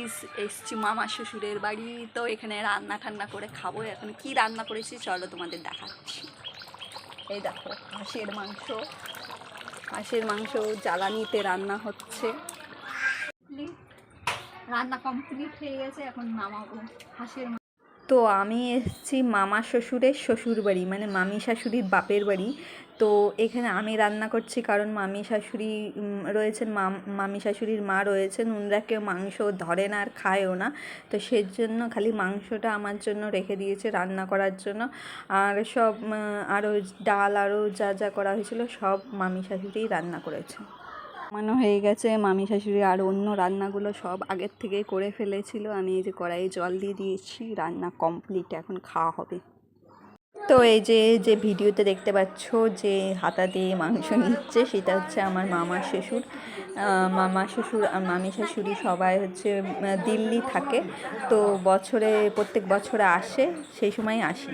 Guys, এসছি মামা শ্বশুরের বাড়ি। তো এখানে রান্না ঠান্না করে খাবো। এখন কি রান্না করেছি চলো তোমাদের দেখাচ্ছি। এই দেখো, হাঁসের মাংস জ্বালানিতে রান্না হচ্ছে। রান্না কমপ্লিট হয়ে গেছে, এখন নামাবো হাঁসের। তো আমি এসেছি মামা শ্বশুরের শ্বশুর বাড়ি, মানে মামি শাশুড়ির বাপের বাড়ি। তো এখানে আমি রান্না করছি কারণ মামি শাশুড়ি রয়েছেন, মামি শাশুড়ির মা রয়েছেন, ওনারা কেউ মাংস ধরে না আর খায়ও না। তো সেজন্য খালি মাংসটা আমার জন্য রেখে দিয়েছে রান্না করার জন্য। আর সব আরও ডাল আরও যা যা করা হয়েছিল সব মামি শাশুড়িই রান্না করেছে। মনে হয়ে গেছে, মামি শাশুড়ি আর অন্য রান্নাগুলো সব আগের থেকেই করে ফেলেছিল। আমি এই যে কড়াইয়ে জল দিয়ে দিয়েছি, রান্না কমপ্লিট, এখন খাওয়া হবে। তো এই যে ভিডিওতে দেখতে পাচ্ছ যে হাতা দিয়ে মাংস নিচ্ছে, সেটা হচ্ছে আমার মামা শ্বশুর। মামা শ্বশুর আর মামি শাশুড়ি সবাই হচ্ছে দিল্লি থাকে। তো প্রত্যেক বছরে আসে, সেই সময় আসি।